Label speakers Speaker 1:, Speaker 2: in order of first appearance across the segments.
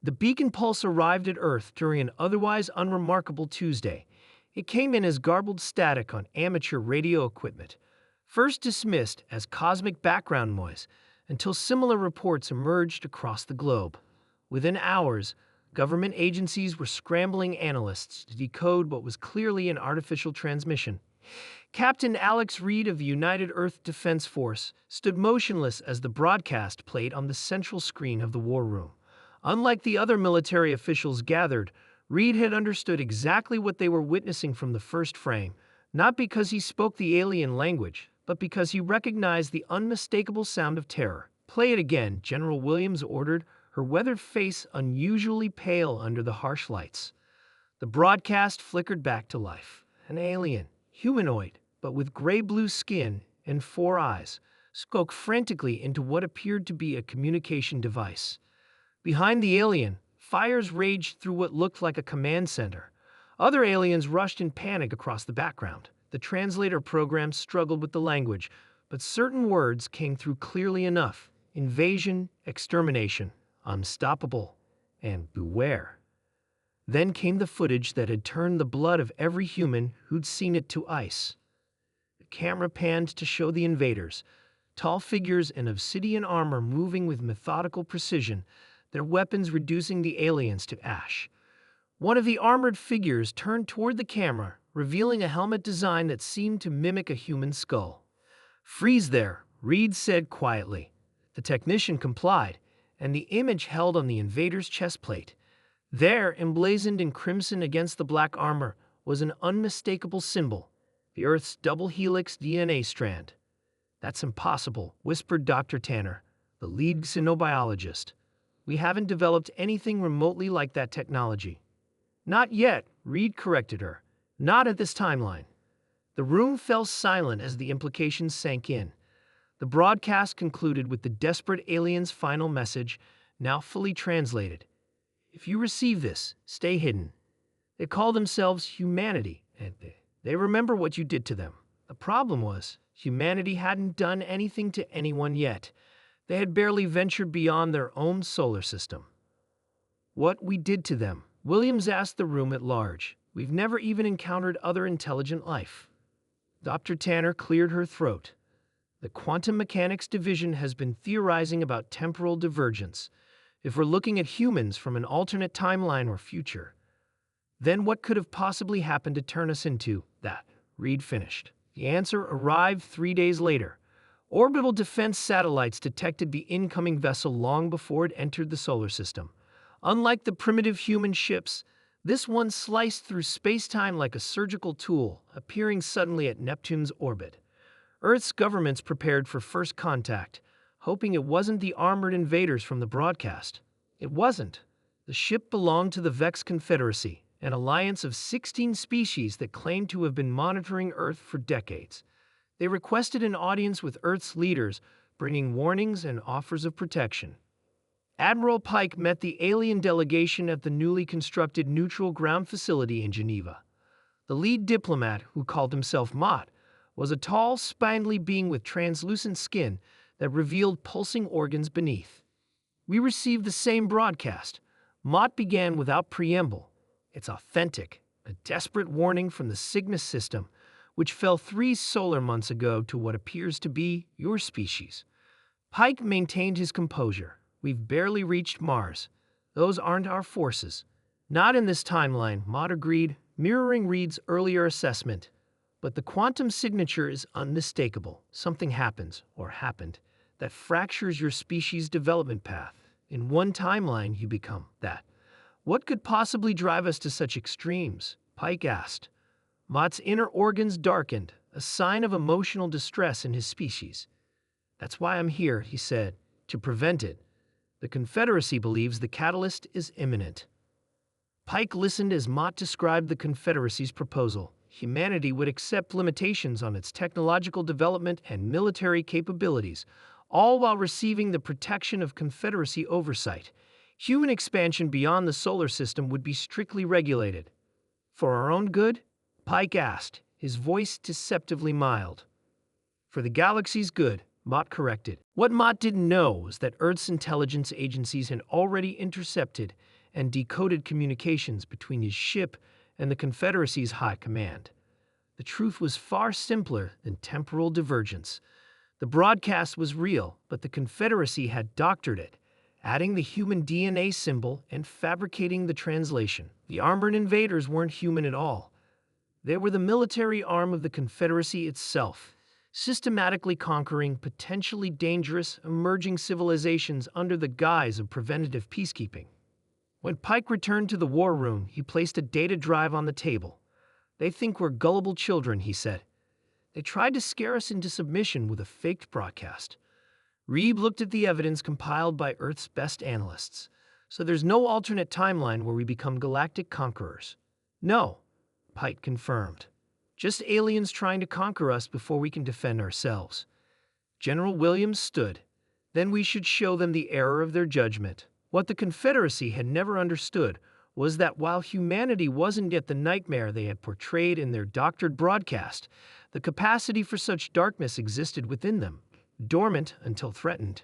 Speaker 1: The beacon pulse arrived at Earth during an otherwise unremarkable Tuesday. It came in as garbled static on amateur radio equipment, first dismissed as cosmic background noise until similar reports emerged across the globe. Within hours, government agencies were scrambling analysts to decode what was clearly an artificial transmission. Captain Alex Reed of the United Earth Defense Force stood motionless as the broadcast played on the central screen of the war room. Unlike the other military officials gathered, Reed had understood exactly what they were witnessing from the first frame, not because he spoke the alien language, but because he recognized the unmistakable sound of terror. "Play it again," General Williams ordered, her weathered face unusually pale under the harsh lights. The broadcast flickered back to life. An alien, humanoid, but with gray-blue skin and 4 eyes, spoke frantically into what appeared to be a communication device. Behind the alien, fires raged through what looked like a command center. Other aliens rushed in panic across the background. The translator program struggled with the language, but certain words came through clearly enough: invasion, extermination, unstoppable, and beware. Then came the footage that had turned the blood of every human who'd seen it to ice. The camera panned to show the invaders, tall figures in obsidian armor moving with methodical precision, their weapons reducing the aliens to ash. One of the armored figures turned toward the camera, revealing a helmet design that seemed to mimic a human skull. "Freeze there," Reed said quietly. The technician complied, and the image held on the invader's chest plate. There, emblazoned in crimson against the black armor, was an unmistakable symbol: the Earth's double helix DNA strand. "That's impossible," whispered Dr. Tanner, the lead xenobiologist. "We haven't developed anything remotely like that technology." "Not yet," Reed corrected her. "Not at this timeline." The room fell silent as the implications sank in. The broadcast concluded with the desperate alien's final message, now fully translated: "If you receive this, stay hidden. They call themselves humanity, and they remember what you did to them." The problem was, humanity hadn't done anything to anyone yet. They had barely ventured beyond their own solar system. "What we did to them?" Williams asked the room at large. "We've never even encountered other intelligent life." Dr. Tanner cleared her throat. "The quantum mechanics division has been theorizing about temporal divergence. If we're looking at humans from an alternate timeline or future, then what could have possibly happened to turn us into that?" Reed finished. The answer arrived 3 days later. Orbital defense satellites detected the incoming vessel long before it entered the solar system. Unlike the primitive human ships, this one sliced through space-time like a surgical tool, appearing suddenly at Neptune's orbit. Earth's governments prepared for first contact, hoping it wasn't the armored invaders from the broadcast. It wasn't. The ship belonged to the Vex Confederacy, an alliance of 16 species that claimed to have been monitoring Earth for decades. They requested an audience with Earth's leaders, bringing warnings and offers of protection. Admiral Pike met the alien delegation at the newly constructed neutral ground facility in Geneva. The lead diplomat, who called himself Mott, was a tall, spindly being with translucent skin that revealed pulsing organs beneath. "We received the same broadcast," Mott began without preamble. "It's authentic, a desperate warning from the Cygnus system, which fell 3 solar months ago to what appears to be your species." Pike maintained his composure. "We've barely reached Mars. Those aren't our forces." "Not in this timeline," Mott agreed, mirroring Reed's earlier assessment. "But the quantum signature is unmistakable. Something happens, or happened, that fractures your species' development path. In one timeline, you become that." "What could possibly drive us to such extremes?" Pike asked. Mott's inner organs darkened, a sign of emotional distress in his species. "That's why I'm here," he said, "to prevent it. The Confederacy believes the catalyst is imminent." Pike listened as Mott described the Confederacy's proposal. Humanity would accept limitations on its technological development and military capabilities, all while receiving the protection of Confederacy oversight. Human expansion beyond the solar system would be strictly regulated. "For our own good?" Pike asked, his voice deceptively mild. "For the galaxy's good," Mott corrected. What Mott didn't know was that Earth's intelligence agencies had already intercepted and decoded communications between his ship and the Confederacy's high command. The truth was far simpler than temporal divergence. The broadcast was real, but the Confederacy had doctored it, adding the human DNA symbol and fabricating the translation. The armored invaders weren't human at all. They were the military arm of the Confederacy itself, systematically conquering potentially dangerous emerging civilizations under the guise of preventative peacekeeping. When Pike returned to the war room, he placed a data drive on the table. "They think we're gullible children," he said. "They tried to scare us into submission with a faked broadcast." Reeb looked at the evidence compiled by Earth's best analysts. "So there's no alternate timeline where we become galactic conquerors?" "No," Pike confirmed. "Just aliens trying to conquer us before we can defend ourselves." General Williams stood. "Then we should show them the error of their judgment." What the Confederacy had never understood was that while humanity wasn't yet the nightmare they had portrayed in their doctored broadcast, the capacity for such darkness existed within them, dormant until threatened.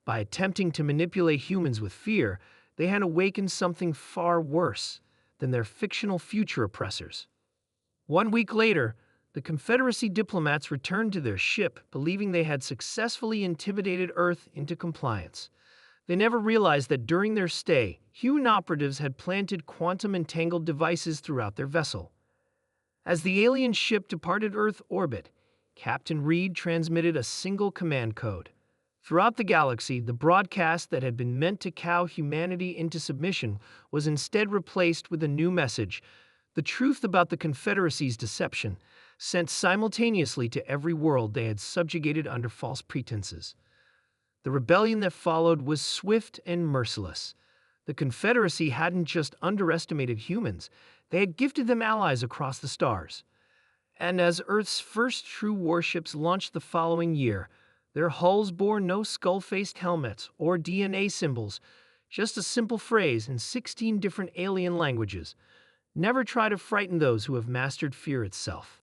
Speaker 1: By attempting to manipulate humans with fear, they had awakened something far worse than their fictional future oppressors. 1 week later, the Confederacy diplomats returned to their ship, believing they had successfully intimidated Earth into compliance. They never realized that during their stay, human operatives had planted quantum-entangled devices throughout their vessel. As the alien ship departed Earth orbit, Captain Reed transmitted a single command code. Throughout the galaxy, the broadcast that had been meant to cow humanity into submission was instead replaced with a new message: the truth about the Confederacy's deception, sent simultaneously to every world they had subjugated under false pretenses. The rebellion that followed was swift and merciless. The Confederacy hadn't just underestimated humans, they had gifted them allies across the stars. And as Earth's first true warships launched the following year, their hulls bore no skull-faced helmets or DNA symbols, just a simple phrase in 16 different alien languages: "Never try to frighten those who have mastered fear itself."